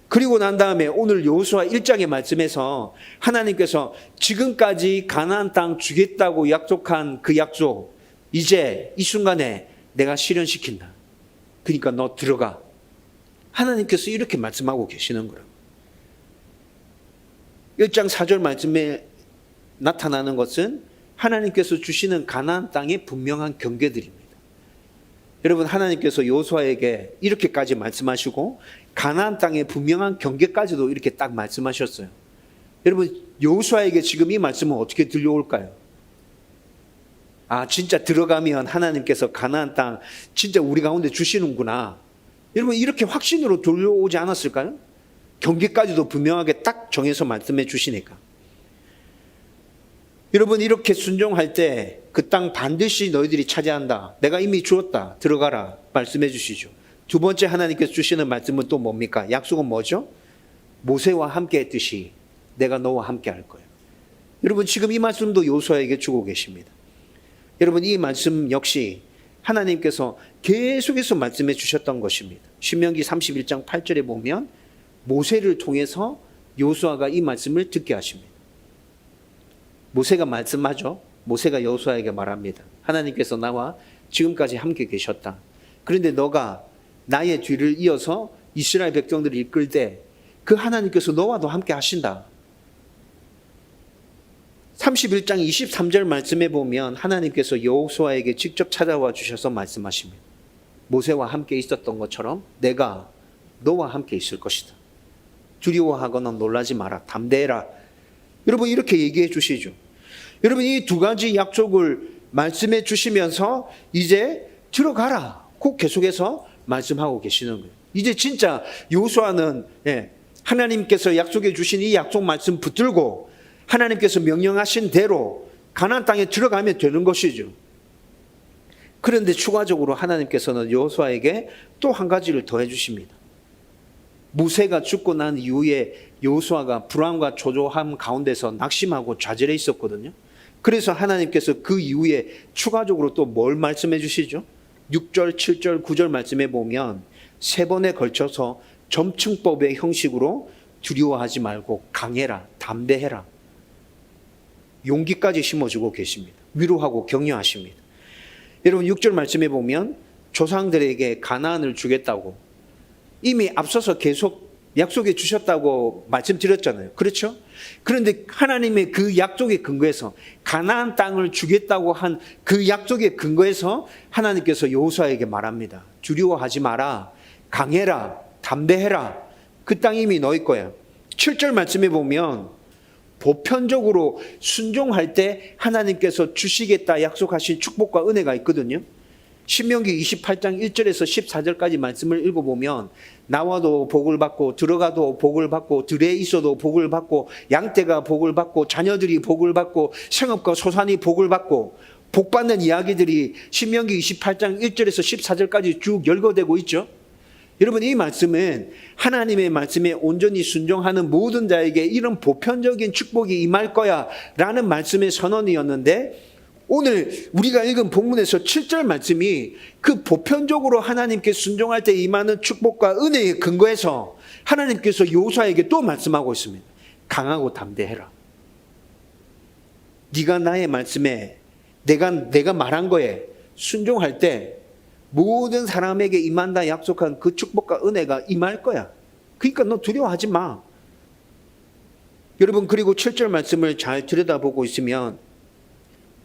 A: 그리고 난 다음에 오늘 여호수아 1장의 말씀에서 하나님께서 지금까지 가나안 땅 주겠다고 약속한 그 약속 이제 이 순간에 내가 실현시킨다. 그러니까 너 들어가. 하나님께서 이렇게 말씀하고 계시는 거예요. 1장 4절 말씀에 나타나는 것은 하나님께서 주시는 가나안 땅의 분명한 경계들입니다. 여러분 하나님께서 여호수아에게 이렇게까지 말씀하시고 가나안 땅의 분명한 경계까지도 이렇게 딱 말씀하셨어요. 여러분 여호수아에게 지금 이 말씀은 어떻게 들려올까요? 아 진짜 들어가면 하나님께서 가나안 땅 진짜 우리 가운데 주시는구나. 여러분 이렇게 확신으로 들려오지 않았을까요? 경계까지도 분명하게 딱 정해서 말씀해 주시니까. 여러분 이렇게 순종할 때 그 땅 반드시 너희들이 차지한다. 내가 이미 주었다. 들어가라. 말씀해 주시죠. 두 번째 하나님께서 주시는 말씀은 또 뭡니까? 약속은 뭐죠? 모세와 함께 했듯이 내가 너와 함께 할 거예요. 여러분 지금 이 말씀도 여호수아에게 주고 계십니다. 여러분 이 말씀 역시 하나님께서 계속해서 말씀해 주셨던 것입니다. 신명기 31장 8절에 보면 모세를 통해서 여호수아가 이 말씀을 듣게 하십니다. 모세가 말씀하죠. 모세가 여호수아에게 말합니다. 하나님께서 나와 지금까지 함께 계셨다. 그런데 너가 나의 뒤를 이어서 이스라엘 백성들을 이끌 때 그 하나님께서 너와도 함께 하신다. 31장 23절 말씀에 보면 하나님께서 여호수아에게 직접 찾아와 주셔서 말씀하십니다. 모세와 함께 있었던 것처럼 내가 너와 함께 있을 것이다. 두려워하거나 놀라지 마라. 담대해라. 여러분 이렇게 얘기해 주시죠. 여러분 이 두 가지 약속을 말씀해 주시면서 이제 들어가라. 꼭 계속해서 말씀하고 계시는 거예요. 이제 진짜 여호수아는 하나님께서 약속해 주신 이 약속 말씀 붙들고 하나님께서 명령하신 대로 가나안 땅에 들어가면 되는 것이죠. 그런데 추가적으로 하나님께서는 여호수아에게 또 한 가지를 더해 주십니다. 모세가 죽고 난 이후에 여호수아가 불안과 초조함 가운데서 낙심하고 좌절해 있었거든요. 그래서 하나님께서 그 이후에 추가적으로 또 뭘 말씀해 주시죠? 6절, 7절, 9절 말씀에 보면 세 번에 걸쳐서 점층법의 형식으로 두려워하지 말고 강해라, 담대해라. 용기까지 심어주고 계십니다. 위로하고 격려하십니다. 여러분 6절 말씀에 보면 조상들에게 가나안을 주겠다고 이미 앞서서 계속 약속해 주셨다고 말씀드렸잖아요. 그렇죠? 그런데 하나님의 그 약속의 근거에서 가나안 땅을 주겠다고 한 그 약속의 근거에서 하나님께서 여호수아에게 말합니다. 두려워하지 마라. 강해라. 담대해라. 그 땅 이미 너희 거야. 7절 말씀에 보면 보편적으로 순종할 때 하나님께서 주시겠다 약속하신 축복과 은혜가 있거든요. 신명기 28장 1절에서 14절까지 말씀을 읽어보면 나와도 복을 받고 들어가도 복을 받고 들에 있어도 복을 받고 양떼가 복을 받고 자녀들이 복을 받고 생업과 소산이 복을 받고 복받는 이야기들이 신명기 28장 1절에서 14절까지 쭉 열거되고 있죠. 여러분, 이 말씀은 하나님의 말씀에 온전히 순종하는 모든 자에게 이런 보편적인 축복이 임할 거야 라는 말씀의 선언이었는데, 오늘 우리가 읽은 본문에서 7절 말씀이 그 보편적으로 하나님께 순종할 때 임하는 축복과 은혜에 근거해서 하나님께서 여호수아에게 또 말씀하고 있습니다. 강하고 담대해라. 네가 나의 말씀에 내가 말한 거에 순종할 때 모든 사람에게 임한다 약속한 그 축복과 은혜가 임할 거야. 그러니까 너 두려워하지 마. 여러분, 그리고 7절 말씀을 잘 들여다보고 있으면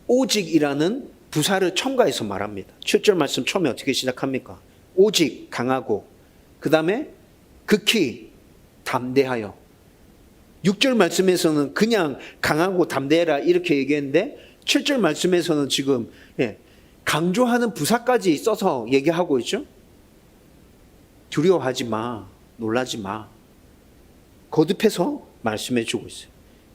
A: 오직이라는 부사를 첨가해서 말합니다. 7절 말씀 처음에 어떻게 시작합니까? 오직 강하고, 그 다음에 극히 담대하여. 6절 말씀에서는 그냥 강하고 담대해라 이렇게 얘기했는데 7절 말씀에서는 지금 강조하는 부사까지 써서 얘기하고 있죠. 두려워하지 마, 놀라지 마. 거듭해서 말씀해 주고 있어요.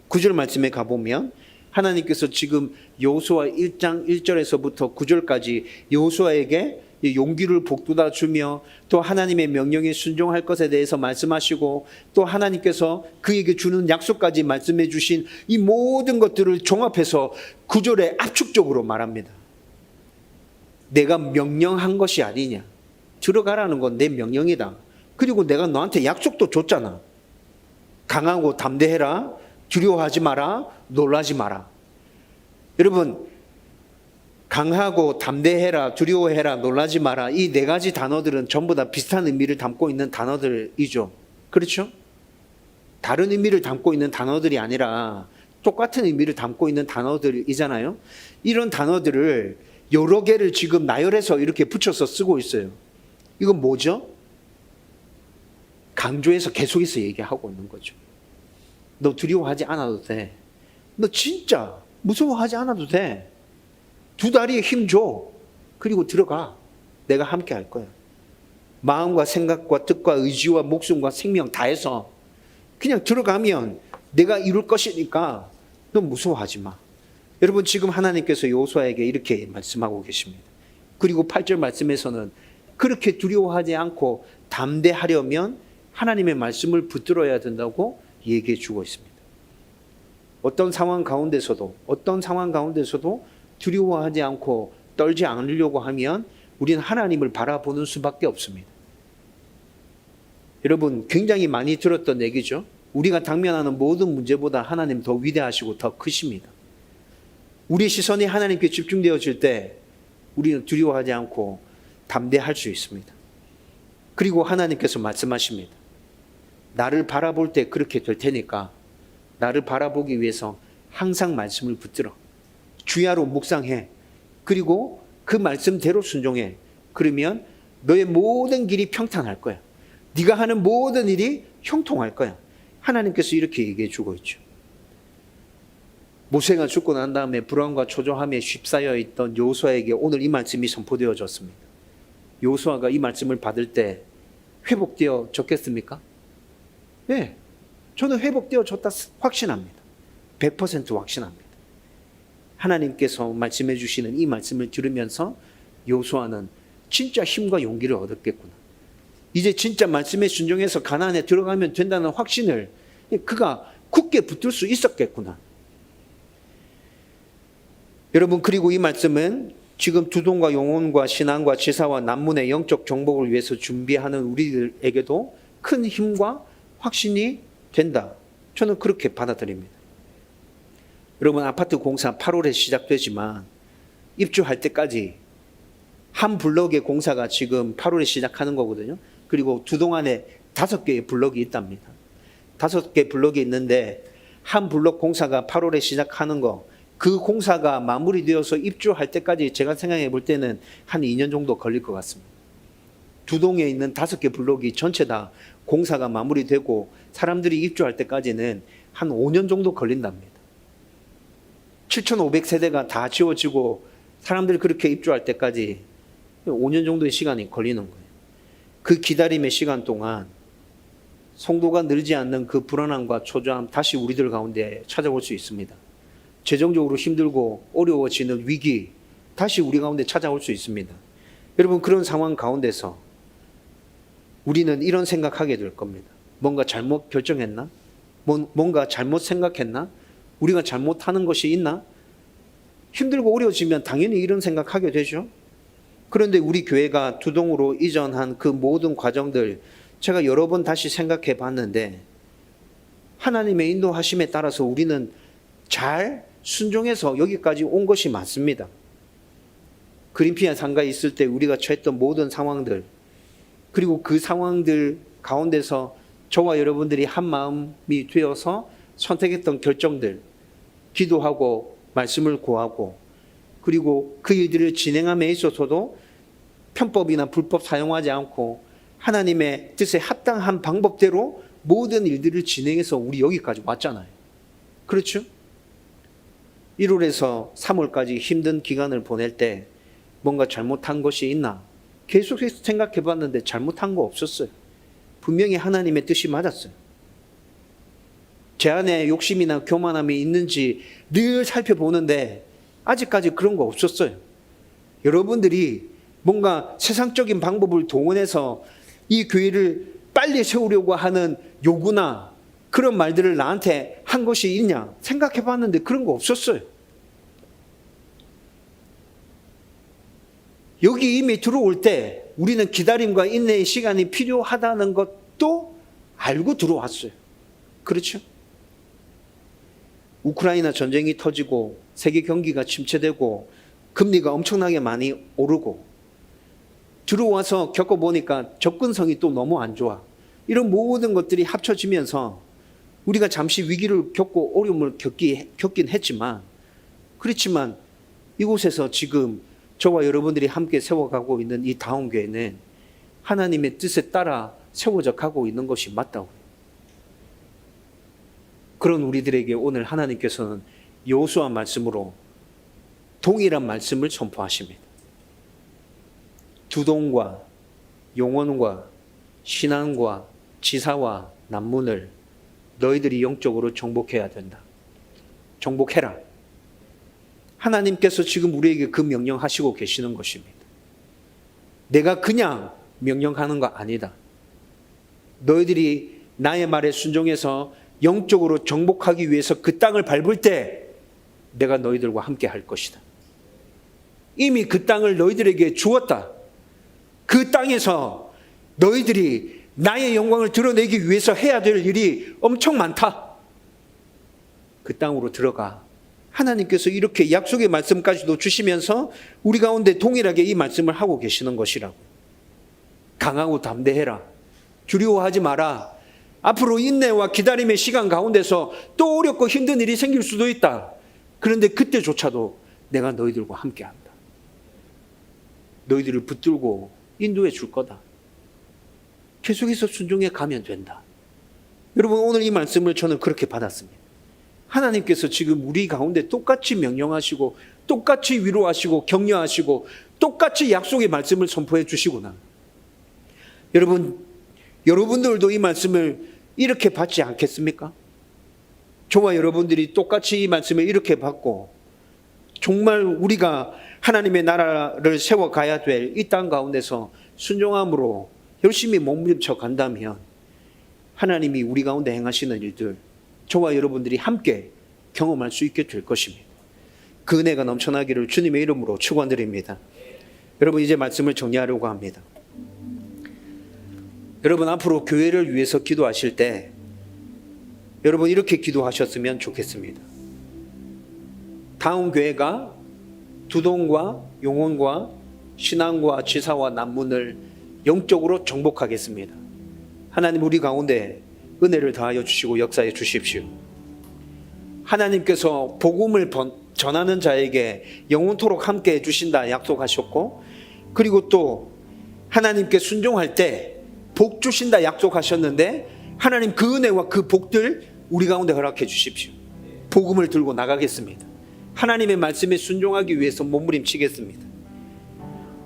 A: 9절 말씀에 가보면 하나님께서 지금 여호수아 1장 1절에서부터 9절까지 여호수아에게 용기를 북돋아 주며 또 하나님의 명령에 순종할 것에 대해서 말씀하시고 또 하나님께서 그에게 주는 약속까지 말씀해 주신 이 모든 것들을 종합해서 9절에 압축적으로 말합니다. 내가 명령한 것이 아니냐. 들어가라는 건 내 명령이다. 그리고 내가 너한테 약속도 줬잖아. 강하고 담대해라. 두려워하지 마라. 놀라지 마라. 여러분, 강하고 담대해라, 두려워해라, 놀라지 마라. 이 네 가지 단어들은 전부 다 비슷한 의미를 담고 있는 단어들이죠. 그렇죠? 다른 의미를 담고 있는 단어들이 아니라 똑같은 의미를 담고 있는 단어들이잖아요. 이런 단어들을 여러 개를 지금 나열해서 이렇게 붙여서 쓰고 있어요. 이건 뭐죠? 강조해서 계속해서 얘기하고 있는 거죠. 너 두려워하지 않아도 돼. 너 진짜 무서워하지 않아도 돼. 두 다리에 힘 줘. 그리고 들어가. 내가 함께 할 거야. 마음과 생각과 뜻과 의지와 목숨과 생명 다해서 그냥 들어가면 내가 이룰 것이니까 너 무서워하지 마. 여러분, 지금 하나님께서 여호수아에게 이렇게 말씀하고 계십니다. 그리고 8절 말씀에서는 그렇게 두려워하지 않고 담대하려면 하나님의 말씀을 붙들어야 된다고 얘기해 주고 있습니다. 어떤 상황 가운데서도 두려워하지 않고 떨지 않으려고 하면 우리는 하나님을 바라보는 수밖에 없습니다. 여러분, 굉장히 많이 들었던 얘기죠. 우리가 당면하는 모든 문제보다 하나님 더 위대하시고 더 크십니다. 우리 시선이 하나님께 집중되어질 때 우리는 두려워하지 않고 담대할 수 있습니다. 그리고 하나님께서 말씀하십니다. 나를 바라볼 때 그렇게 될 테니까 나를 바라보기 위해서 항상 말씀을 붙들어. 주야로 묵상해. 그리고 그 말씀대로 순종해. 그러면 너의 모든 길이 평탄할 거야. 네가 하는 모든 일이 형통할 거야. 하나님께서 이렇게 얘기해 주고 있죠. 모세가 죽고 난 다음에 불안과 초조함에 휩싸여 있던 여호수아에게 오늘 이 말씀이 선포되어졌습니다. 여호수아가 이 말씀을 받을 때 회복되어졌겠습니까? 네, 저는 회복되어졌다 확신합니다. 100% 확신합니다. 하나님께서 말씀해 주시는 이 말씀을 들으면서 여호수아는 진짜 힘과 용기를 얻었겠구나. 이제 진짜 말씀에 순종해서 가나안에 들어가면 된다는 확신을 그가 굳게 붙들 수 있었겠구나. 여러분, 그리고 이 말씀은 지금 두동과 영혼과 신앙과 지사와 난문의 영적 정복을 위해서 준비하는 우리들에게도 큰 힘과 확신이 된다. 저는 그렇게 받아들입니다. 여러분, 아파트 공사 8월에 시작되지만 입주할 때까지 한 블럭의 공사가 지금 8월에 시작하는 거거든요. 그리고 두동 안에 5개의 블럭이 있답니다. 5개 블럭이 있는데 한 블럭 공사가 8월에 시작하는 거, 그 공사가 마무리되어서 입주할 때까지 제가 생각해 볼 때는 한 2년 정도 걸릴 것 같습니다. 두동에 있는 5개 블럭이 전체 다 공사가 마무리되고 사람들이 입주할 때까지는 한 5년 정도 걸린답니다. 7,500세대가 다 지워지고 사람들이 그렇게 입주할 때까지 5년 정도의 시간이 걸리는 거예요. 그 기다림의 시간 동안 성도가 늘지 않는 그 불안함과 초조함 다시 우리들 가운데 찾아올 수 있습니다. 재정적으로 힘들고 어려워지는 위기 다시 우리 가운데 찾아올 수 있습니다. 여러분, 그런 상황 가운데서 우리는 이런 생각하게 될 겁니다. 뭔가 잘못 결정했나? 뭔가 잘못 생각했나? 우리가 잘못하는 것이 있나? 힘들고 어려워지면 당연히 이런 생각하게 되죠. 그런데 우리 교회가 두동으로 이전한 그 모든 과정들 제가 여러 번 다시 생각해 봤는데 하나님의 인도하심에 따라서 우리는 잘 순종해서 여기까지 온 것이 맞습니다. 그린피아 상가에 있을 때 우리가 처했던 모든 상황들, 그리고 그 상황들 가운데서 저와 여러분들이 한 마음이 되어서 선택했던 결정들, 기도하고 말씀을 구하고, 그리고 그 일들을 진행함에 있어서도 편법이나 불법 사용하지 않고 하나님의 뜻에 합당한 방법대로 모든 일들을 진행해서 우리 여기까지 왔잖아요. 그렇죠? 1월에서 3월까지 힘든 기간을 보낼 때 뭔가 잘못한 것이 있나? 계속해서 생각해 봤는데 잘못한 거 없었어요. 분명히 하나님의 뜻이 맞았어요. 제 안에 욕심이나 교만함이 있는지 늘 살펴보는데 아직까지 그런 거 없었어요. 여러분들이 뭔가 세상적인 방법을 동원해서 이 교회를 빨리 세우려고 하는 요구나 그런 말들을 나한테 한 것이 있냐 생각해 봤는데 그런 거 없었어요. 여기 이미 들어올 때 우리는 기다림과 인내의 시간이 필요하다는 것도 알고 들어왔어요. 그렇죠? 우크라이나 전쟁이 터지고 세계 경기가 침체되고 금리가 엄청나게 많이 오르고 들어와서 겪어보니까 접근성이 또 너무 안 좋아. 이런 모든 것들이 합쳐지면서 우리가 잠시 위기를 겪고 어려움을 겪긴 했지만, 그렇지만 이곳에서 지금 저와 여러분들이 함께 세워가고 있는 이 다운교회는 하나님의 뜻에 따라 세워져 가고 있는 것이 맞다고. 그런 우리들에게 오늘 하나님께서는 여호수아 말씀으로 동일한 말씀을 선포하십니다. 두동과 용원과 신앙과 지사와 난문을 너희들이 영적으로 정복해야 된다. 정복해라. 하나님께서 지금 우리에게 그 명령하시고 계시는 것입니다. 내가 그냥 명령하는 거 아니다. 너희들이 나의 말에 순종해서 영적으로 정복하기 위해서 그 땅을 밟을 때 내가 너희들과 함께 할 것이다. 이미 그 땅을 너희들에게 주었다. 그 땅에서 너희들이 나의 영광을 드러내기 위해서 해야 될 일이 엄청 많다. 그 땅으로 들어가. 하나님께서 이렇게 약속의 말씀까지도 주시면서 우리 가운데 동일하게 이 말씀을 하고 계시는 것이라고. 강하고 담대해라. 두려워하지 마라. 앞으로 인내와 기다림의 시간 가운데서 또 어렵고 힘든 일이 생길 수도 있다. 그런데 그때조차도 내가 너희들과 함께한다. 너희들을 붙들고 인도해 줄 거다. 계속해서 순종해 가면 된다. 여러분, 오늘 이 말씀을 저는 그렇게 받았습니다. 하나님께서 지금 우리 가운데 똑같이 명령하시고 똑같이 위로하시고 격려하시고 똑같이 약속의 말씀을 선포해 주시구나. 여러분들도 이 말씀을 이렇게 받지 않겠습니까? 저와 여러분들이 똑같이 이 말씀을 이렇게 받고 정말 우리가 하나님의 나라를 세워가야 될 이 땅 가운데서 순종함으로 열심히 몸부림쳐 간다면 하나님이 우리 가운데 행하시는 일들 저와 여러분들이 함께 경험할 수 있게 될 것입니다. 그 은혜가 넘쳐나기를 주님의 이름으로 축원드립니다. 여러분, 이제 말씀을 정리하려고 합니다. 여러분, 앞으로 교회를 위해서 기도하실 때 여러분 이렇게 기도하셨으면 좋겠습니다. 다음 교회가 두동과 용원과 신앙과 지사와 난문을 영적으로 정복하겠습니다. 하나님, 우리 가운데 은혜를 더하여 주시고 역사해 주십시오. 하나님께서 복음을 전하는 자에게 영원토록 함께 해주신다 약속하셨고, 그리고 또 하나님께 순종할 때 복 주신다 약속하셨는데 하나님 그 은혜와 그 복들 우리 가운데 허락해 주십시오. 복음을 들고 나가겠습니다. 하나님의 말씀에 순종하기 위해서 몸부림치겠습니다.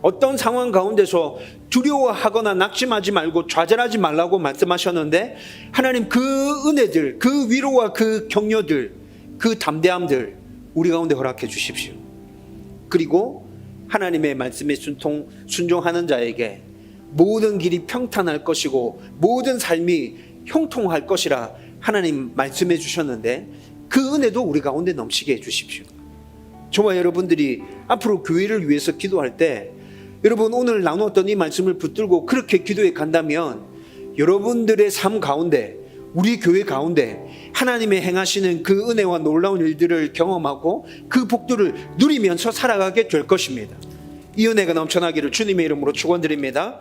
A: 어떤 상황 가운데서 두려워하거나 낙심하지 말고 좌절하지 말라고 말씀하셨는데 하나님 그 은혜들, 그 위로와 그 격려들, 그 담대함들 우리 가운데 허락해 주십시오. 그리고 하나님의 말씀에 순종하는 자에게 모든 길이 평탄할 것이고 모든 삶이 형통할 것이라 하나님 말씀해 주셨는데 그 은혜도 우리 가운데 넘치게 해 주십시오. 저와 여러분들이 앞으로 교회를 위해서 기도할 때 여러분 오늘 나누었던 이 말씀을 붙들고 그렇게 기도해 간다면 여러분들의 삶 가운데 우리 교회 가운데 하나님의 행하시는 그 은혜와 놀라운 일들을 경험하고 그 복들을 누리면서 살아가게 될 것입니다. 이 은혜가 넘쳐나기를 주님의 이름으로 축원드립니다.